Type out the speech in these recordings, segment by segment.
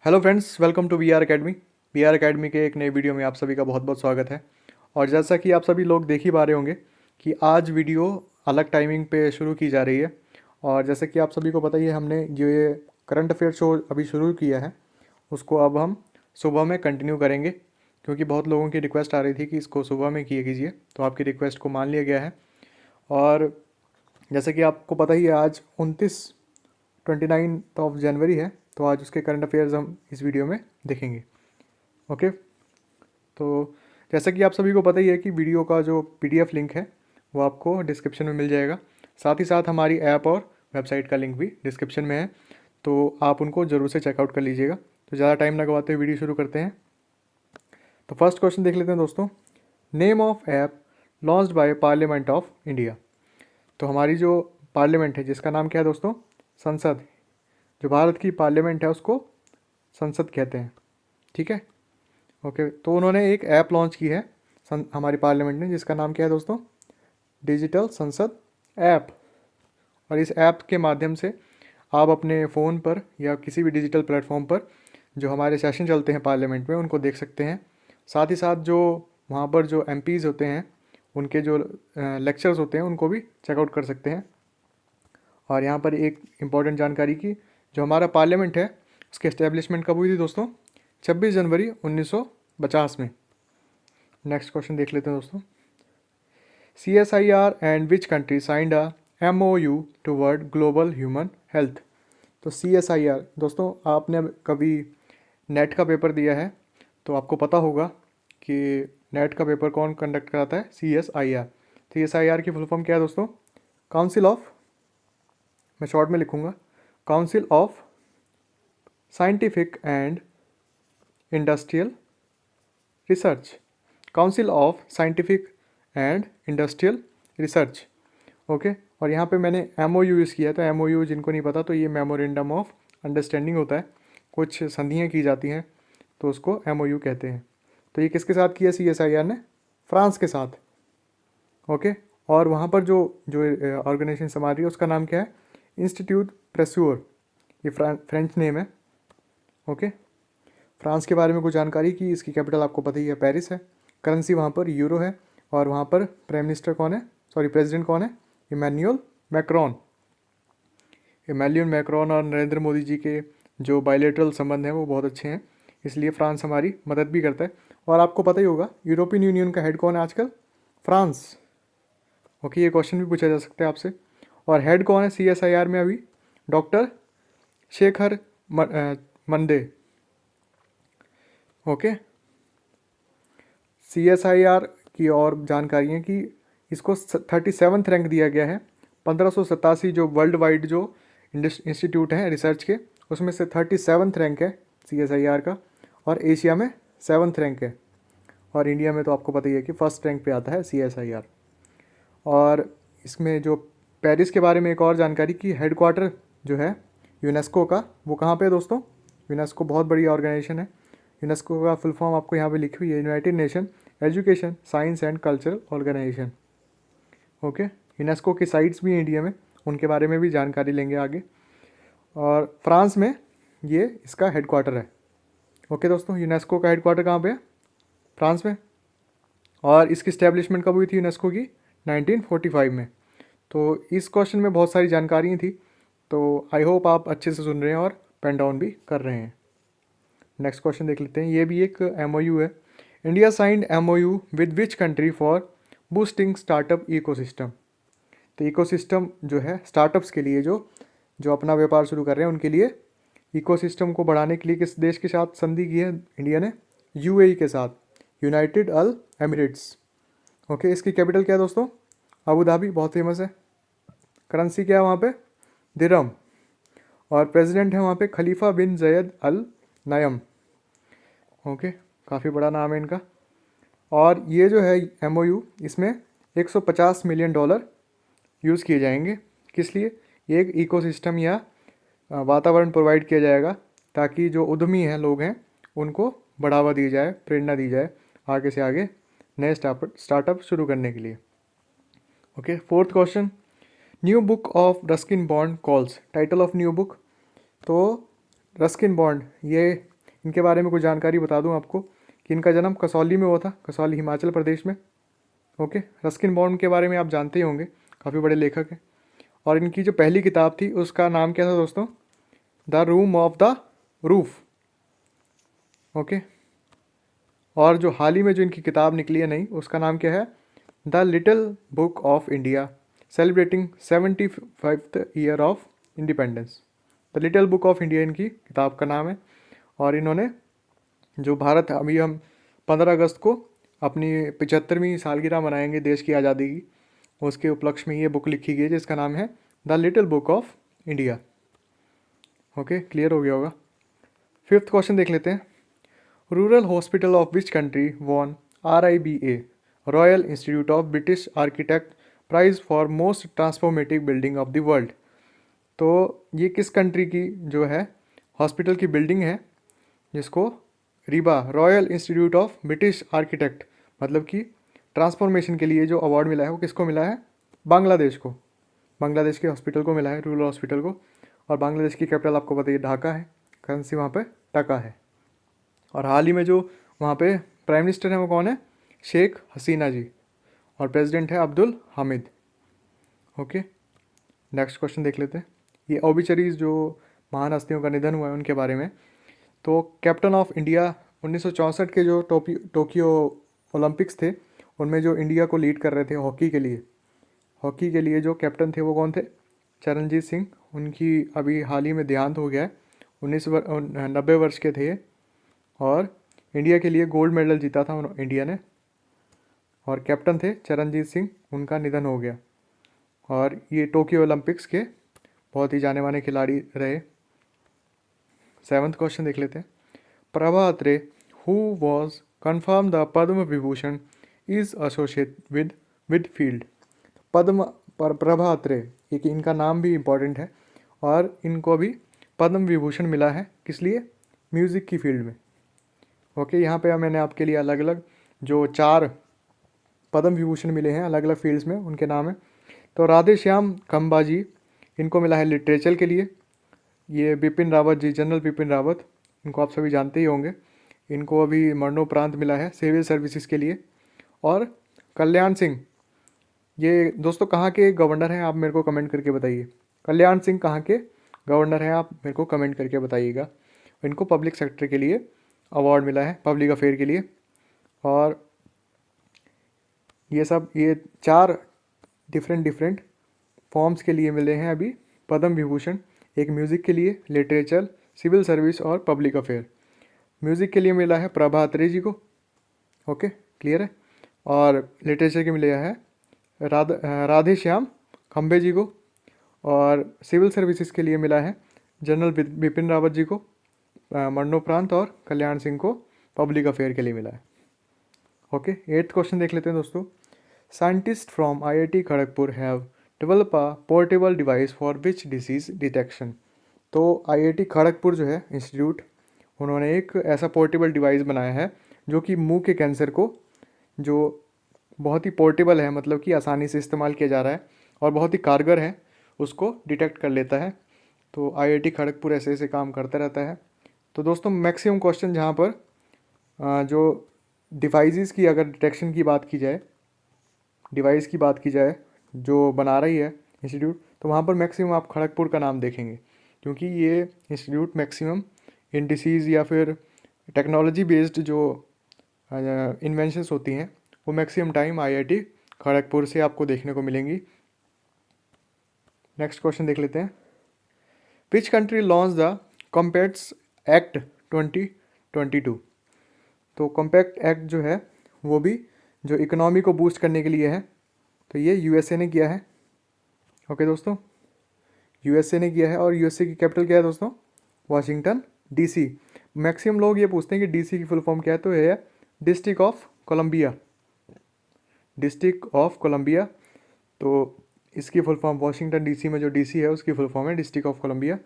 Hello friends, welcome to we are academy के एक नए वीडियो में आप सभी का बहुत बहुत स्वागत है। और जैसा कि आप सभी लोग देख ही पा रहे होंगे कि आज वीडियो अलग टाइमिंग पे शुरू की जा रही है। और जैसे कि आप सभी को पता ही है, हमने जो ये करंट अफेयर शो अभी शुरू किया है उसको अब हम सुबह में कंटिन्यू करेंगे, क्योंकि बहुत लोगों की रिक्वेस्ट आ रही थी कि इसको सुबह में किए कीजिए, तो आपकी रिक्वेस्ट को मान लिया गया है। और जैसे कि आपको पता ही है, आज 29 ऑफ जनवरी है, तो आज उसके करंट अफेयर्स हम इस वीडियो में देखेंगे। ओके, तो जैसा कि आप सभी को पता ही है कि वीडियो का जो पीडीएफ लिंक है वो आपको डिस्क्रिप्शन में मिल जाएगा। साथ ही साथ हमारी ऐप और वेबसाइट का लिंक भी डिस्क्रिप्शन में है, तो आप उनको ज़रूर से चेकआउट कर लीजिएगा। तो ज़्यादा टाइम लगवाते हुए वीडियो शुरू करते हैं। तो फर्स्ट क्वेश्चन देख लेते हैं दोस्तों। Name of app launched by parliament of India. तो हमारी जो पार्लियामेंट है जिसका नाम क्या है दोस्तों? संसद। जो भारत की पार्लियामेंट है उसको संसद कहते हैं। ठीक है, ओके। तो उन्होंने एक ऐप लॉन्च की है हमारी पार्लियामेंट ने, जिसका नाम क्या है दोस्तों? डिजिटल संसद ऐप। और इस ऐप के माध्यम से आप अपने फ़ोन पर या किसी भी डिजिटल प्लेटफॉर्म पर जो हमारे सेशन चलते हैं पार्लियामेंट में उनको देख सकते हैं। साथ ही साथ जो वहाँ पर जो एमपीज़ होते हैं उनके जो लेक्चर्स होते हैं उनको भी चेकआउट कर सकते हैं। और यहाँ पर एक इम्पॉर्टेंट जानकारी की, जो हमारा पार्लियामेंट है उसकी एस्टेब्लिशमेंट कब हुई थी दोस्तों? 26 जनवरी 1950 में। नेक्स्ट क्वेश्चन देख लेते हैं दोस्तों। CSIR and which country signed a MOU toward global human health. तो CSIR दोस्तों, आपने कभी नेट का पेपर दिया है तो आपको पता होगा कि नेट का पेपर कौन कंडक्ट कराता है? CSIR। CSIR की फुल फॉर्म क्या है दोस्तों? काउंसिल ऑफ, मैं शॉर्ट में लिखूंगा, council of scientific and industrial research. Council of scientific and industrial research. Okay. और यहाँ पे मैंने MOU यूज़ किया है, तो MOU जिनको नहीं पता तो ये मेमोरेंडम ऑफ अंडरस्टैंडिंग होता है। कुछ संधियाँ की जाती हैं तो उसको MOU कहते हैं। तो ये किसके साथ किया CSIR ने? फ्रांस के साथ। ओके। और वहाँ पर जो जो ऑर्गेनाइजेशन संभाल रही है उसका नाम क्या है? इंस्टीट्यूट प्रेस्योर। ये फ्रेंच नेम है। ओके। फ्रांस के बारे में कुछ जानकारी की, इसकी कैपिटल आपको पता ही है, पेरिस है। करेंसी वहाँ पर यूरो है। और वहाँ पर प्राइम मिनिस्टर कौन है, सॉरी प्रेसिडेंट कौन है? Emmanuel Macron. इमैनुअल मैक्रोन और नरेंद्र मोदी जी के जो बायलैटरल संबंध हैं वो बहुत अच्छे हैं, इसलिए फ्रांस हमारी मदद भी करता है। और आपको पता ही होगा यूरोपियन यूनियन का हेड कौन है आजकल? फ्रांस। ओके, ये क्वेश्चन भी पूछा जा सकता है आपसे। और हेड कौन है CSIR में अभी? Doctor Shekhar Monday. Okay. CSIR की और जानकारी है कि इसको 37th रैंक दिया गया है। 1587 जो वर्ल्ड वाइड जो इंस्टीट्यूट हैं रिसर्च के, उसमें से 37th रैंक है CSIR का। और एशिया में 7th रैंक है। और इंडिया में तो आपको पता ही है कि फर्स्ट रैंक पे आता है CSIR। और इसमें जो पेरिस के बारे में एक और जानकारी की, हेडक्वार्टर जो है यूनेस्को का वो कहाँ पे है दोस्तों? यूनेस्को बहुत बड़ी ऑर्गेनाइजेशन है। यूनेस्को का फुल फॉर्म आपको यहाँ पे लिखी हुई है, United Nation Education Science and Cultural Organization. Okay. UNESCO की साइट्स भी हैं इंडिया में, उनके बारे में भी जानकारी लेंगे आगे। और फ्रांस में ये इसका हेडक्वार्टर है। ओके दोस्तों, यूनेस्को का हेडक्वार्टर कहाँ पे है? फ्रांस में। और इसकी स्टैब्लिशमेंट कब हुई थी यूनेस्को की? 1945 में। तो इस क्वेश्चन में बहुत सारी जानकारी थी, तो आई होप आप अच्छे से सुन रहे हैं और पेन डाउन भी कर रहे हैं। नेक्स्ट क्वेश्चन देख लेते हैं। ये भी एक MOU है। India signed MOU with which country for boosting startup ecosystem. तो इकोसिस्टम जो है स्टार्टअप्स के लिए, जो जो अपना व्यापार शुरू कर रहे हैं उनके लिए इकोसिस्टम को बढ़ाने के लिए किस देश के साथ संधि की है इंडिया ने? UAE के साथ, यूनाइटेड अरब एमिरेट्स। ओके। इसकी कैपिटल क्या है दोस्तों? अबू धाबी, बहुत फेमस है। करेंसी क्या है वहाँ पे? दिरहम। और प्रेसिडेंट है वहाँ पे खलीफा बिन जयद अल नयम। ओके, काफ़ी बड़ा नाम है इनका। और ये जो है MOU, इसमें 150 मिलियन डॉलर यूज़ किए जाएंगे। किस लिए? ये एक इकोसिस्टम या वातावरण प्रोवाइड किया जाएगा ताकि जो उद्यमी हैं, लोग हैं, उनको बढ़ावा दी जाए, प्रेरणा दी जाए आगे से आगे नए स्टार्टअप शुरू करने के लिए। Okay. Fourth question, new book of Ruskin bond calls. Title of new book. तो रस्किन बॉन्ड ये इनके बारे में कुछ जानकारी बता दूं आपको कि इनका जन्म कसौली में हुआ था, कसौली हिमाचल प्रदेश में। ओके, रस्किन बॉन्ड के बारे में आप जानते ही होंगे, काफ़ी बड़े लेखक हैं। और इनकी जो पहली किताब थी उसका नाम क्या था दोस्तों? The room of the roof. Okay, और जो हाल ही में जो इनकी किताब निकली है नई, उसका नाम क्या है? The Little Book of India celebrating 75th year of independence. The Little Book of India इनकी किताब का नाम है। और इन्होंने जो भारत, अभी हम 15 अगस्त को अपनी 75वीं सालगिरह मनाएंगे देश की आज़ादी की, उसके उपलक्ष्य में ये बुक लिखी गई है जिसका नाम है the Little Book of India. Okay, clear हो गया होगा। 5th क्वेश्चन देख लेते हैं। Rural hospital of which country won RIBA Royal Institute of British architect prize for most transformative building of the world. तो ये किस कंट्री की जो है हॉस्पिटल की बिल्डिंग है जिसको Reeba Royal Institute of British architect, मतलब कि ट्रांसफॉर्मेशन के लिए जो अवार्ड मिला है वो किसको मिला है? बांग्लादेश को। बांग्लादेश के हॉस्पिटल को मिला है, रूरल हॉस्पिटल को। और बांग्लादेश की कैपिटल आपको बताइए ढाका है, करेंसी वहाँ पे टका है। और हाल ही में जो वहाँ पे प्राइम मिनिस्टर हैं वो कौन है? शेख हसीना जी। और प्रेसिडेंट है Abdul Hamid. Okay, next question देख लेते हैं। ये ओबिचरीज जो महान हस्तियों का निधन हुआ है उनके बारे में। तो कैप्टन ऑफ इंडिया 1964 के जो टोक्यो ओलंपिक्स थे उनमें जो इंडिया को लीड कर रहे थे हॉकी के लिए जो कैप्टन थे वो कौन थे? चरणजीत सिंह। उनकी अभी हाल ही में देहांत हो गया है। 90 वर्ष के थे और इंडिया के लिए गोल्ड मेडल जीता था इंडिया ने। और कैप्टन थे चरणजीत सिंह, उनका निधन हो गया। और ये टोक्यो ओलंपिक्स के बहुत ही जाने माने खिलाड़ी रहे। 7th क्वेश्चन देख लेते हैं। Prabha Atre who was confirm the Padma Vibhushan is associate with field. Prabha Atre, एक इनका नाम भी इम्पॉर्टेंट है और इनको भी पद्म विभूषण मिला है, किस लिए? म्यूज़िक की फील्ड में। ओके, यहाँ पे मैंने आपके लिए अलग अलग जो 4 पद्म विभूषण मिले हैं अलग अलग फील्ड्स में उनके नाम है। तो राधे श्याम खम्बा जी, इनको मिला है लिटरेचर के लिए। ये बिपिन रावत जी, जनरल बिपिन रावत, इनको आप सभी जानते ही होंगे, इनको अभी मरणोपरांत मिला है सिविल सर्विसेज के लिए। और कल्याण सिंह, ये दोस्तों कहाँ के गवर्नर हैं आप मेरे को कमेंट करके बताइए। कल्याण सिंह कहाँ के गवर्नर हैं आप मेरे को कमेंट करके बताइएगा। इनको पब्लिक सेक्टर के लिए अवार्ड मिला है, पब्लिक अफेयर के लिए। और ये 4 डिफरेंट फॉर्म्स के लिए मिले हैं अभी पद्म विभूषण। एक म्यूज़िक के लिए, लिटरेचर, सिविल सर्विस और पब्लिक अफेयर। म्यूज़िक के लिए मिला है प्रभा अत्रे जी को। ओके, क्लियर है। और लिटरेचर के मिला है राधे श्याम खम्बे जी को। और सिविल सर्विसेज के लिए मिला है जनरल बिपिन रावत जी को मरणोपरांत, और कल्याण सिंह को पब्लिक अफेयर के लिए मिला है। ओके, 8th क्वेश्चन देख लेते हैं दोस्तों। Scientist from IIT Kharagpur have develop a portable device for which disease detection. तो IIT खड़गपुर जो है इंस्टीट्यूट, उन्होंने एक ऐसा पोर्टेबल डिवाइस बनाया है जो कि मुंह के कैंसर को, जो बहुत ही पोर्टेबल है, मतलब कि आसानी से इस्तेमाल किया जा रहा है और बहुत ही कारगर है, उसको डिटेक्ट कर लेता है। तो IIT खड़गपुर ऐसे ऐसे काम करता रहता है। तो दोस्तों मैक्सिमम क्वेश्चन जहाँ पर जो डिवाइसेस की अगर डिटेक्शन की बात की जाए, डिवाइस की बात की जाए जो बना रही है इंस्टीट्यूट, तो वहाँ पर मैक्सिमम आप खड़गपुर का नाम देखेंगे, क्योंकि ये इंस्टीट्यूट मैक्सिमम इन डिसीज़ या फिर टेक्नोलॉजी बेस्ड जो इन्वेंशंस होती हैं वो मैक्सिमम टाइम IIT खड़गपुर से आपको देखने को मिलेंगी। नेक्स्ट क्वेश्चन देख लेते हैं। विच country launch the compacts act 2022। तो कॉम्पैक्ट एक्ट जो है वो भी जो इकोनॉमी को बूस्ट करने के लिए है, तो ये USA ने किया है। ओके दोस्तों, USA ने किया है। और USA की कैपिटल क्या है दोस्तों? Washington DC। मैक्सिमम लोग ये पूछते हैं कि DC की फुल फॉर्म क्या है, तो ये है District of Columbia. District of Columbia, तो इसकी फुल फॉर्म वाशिंगटन DC में जो DC है उसकी फुल फॉर्म है डिस्ट्रिक्ट ऑफ कोलंबिया।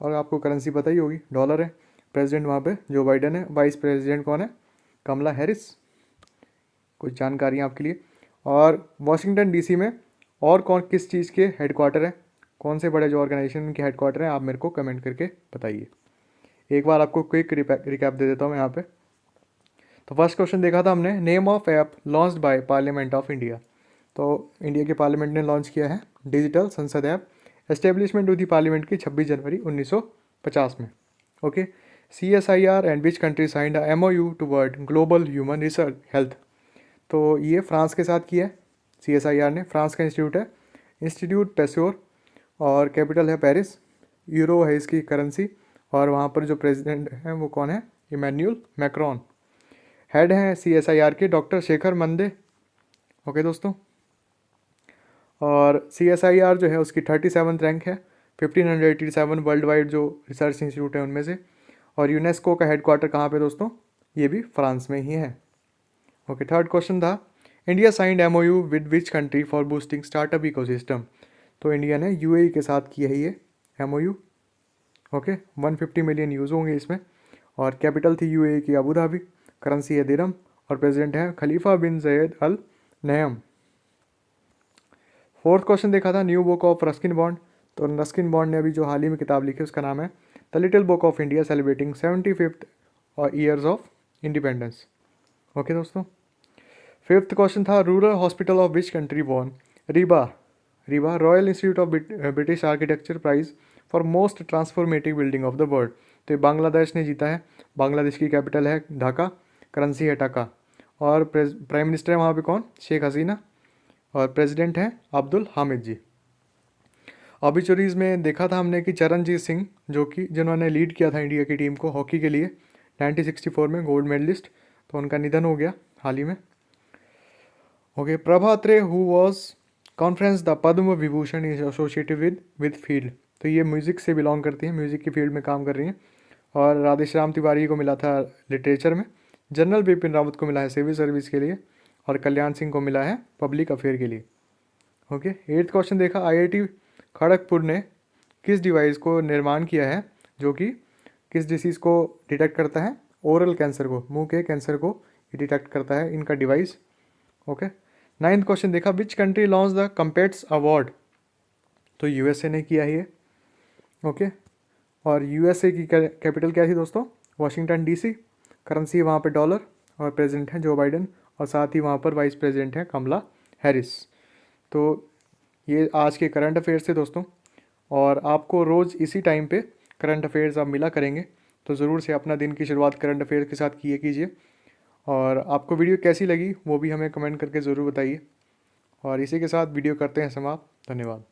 और आपको करेंसी पता ही होगी, डॉलर है। प्रेसिडेंट वहाँ पे जो बाइडन है, वाइस प्रेसिडेंट कौन है? कमला हैरिस। कुछ जानकारी आपके लिए। और वाशिंगटन DC में और कौन किस चीज़ के हेडक्वार्टर है, कौन से बड़े जो ऑर्गेनाइजेशन के हेडक्वार्टर हैं, आप मेरे को कमेंट करके बताइए। एक बार आपको क्विक रिकैप दे देता हूँ यहाँ पे। तो फर्स्ट क्वेश्चन देखा था हमने, name of app launched by parliament of India. तो इंडिया के पार्लियामेंट ने लॉन्च किया है डिजिटल संसद ऐप। एस्टेब्लिशमेंट हुई थी पार्लियामेंट की 26 जनवरी 1950 में। Okay. CSIR and which country signed a MOU toward global human research health. तो ये फ्रांस के साथ किया है CSIR ने, फ्रांस का इंस्टीट्यूट है, इंस्टीट्यूट पैस्योर, और कैपिटल है पेरिस, यूरो है इसकी करेंसी, और वहाँ पर जो प्रेसिडेंट हैं वो कौन है, इमैनुअल मैक्रोन। हेड हैं CSIR के डॉक्टर शेखर मंदे। ओके दोस्तों। और CSIR जो है उसकी 37th रैंक है, 1587 वर्ल्ड वाइड जो रिसर्च इंस्टीट्यूट है उनमें से। और यूनेस्को का हेडक्वार्टर कहाँ पे दोस्तों, ये भी फ्रांस में ही है। ओके। थर्ड क्वेश्चन था, India signed MOU with which country for boosting startup ecosystem. तो इंडिया ने UAE के साथ किया है ये MOU। ओके। 150 मिलियन यूज़ होंगे इसमें, और कैपिटल थी UAE की अबू धाबी, करेंसी है दिरहम, और प्रेसिडेंट है Khalifa bin Zayed Al Nahyan. Fourth question देखा था, new book of Ruskin Bond. तो रस्किन बॉन्ड ने अभी जो हाल ही में किताब लिखी उसका नाम है the Little Book of India celebrating 75th years of independence. Okay दोस्तों। फिफ्थ क्वेश्चन था, rural hospital of which country won RIBA Royal Institute of British architecture prize for most transformative building of the world. तो ये बांग्लादेश ने जीता है। बांग्लादेश की capital है Dhaka, currency है टका, और प्राइम मिनिस्टर है वहाँ पे कौन, शेख हसीना, और प्रेसिडेंट हैं अब्दुल हामिद जी। ऑबिचुरीज में देखा था हमने कि चरणजीत सिंह, जो कि जिन्होंने लीड किया था इंडिया की टीम को हॉकी के लिए 1964 में, गोल्ड मेडलिस्ट, तो उनका निधन हो गया हाल ही में। Okay. Prabha Atre who was conference the Padma Vibhushan is associated with field. तो ये म्यूज़िक से बिलोंग करती हैं, म्यूज़िक की फील्ड में काम कर रही हैं। और राधेश्याम तिवारी को मिला था लिटरेचर में, जनरल बिपिन रावत को मिला है सिविल सर्विस के लिए, और कल्याण सिंह को मिला है पब्लिक अफेयर के लिए। ओके। एट्थ क्वेश्चन देखा, IIT खड़गपुर ने किस डिवाइस को निर्माण किया है जो कि किस डिसीज़ को डिटेक्ट करता है, ओरल कैंसर को, मुंह के कैंसर को ये डिटेक्ट करता है इनका डिवाइस। ओके। नाइन्थ क्वेश्चन देखा, which country launch the compets award. तो USA ने किया है ये। ओके। और USA की कैपिटल क्या थी दोस्तों, वाशिंगटन DC, करेंसी वहाँ पे डॉलर, और प्रेसिडेंट हैं जो बाइडन, और साथ ही वहाँ पर वाइस प्रेसिडेंट हैं कमला हैरिस। तो ये आज के करंट अफेयर्स थे दोस्तों, और आपको रोज़ इसी टाइम पे करंट अफेयर्स आप मिला करेंगे, तो ज़रूर से अपना दिन की शुरुआत करंट अफेयर्स के साथ किए कीजिए। और आपको वीडियो कैसी लगी वो भी हमें कमेंट करके ज़रूर बताइए। और इसी के साथ वीडियो करते हैं समाप्त। धन्यवाद।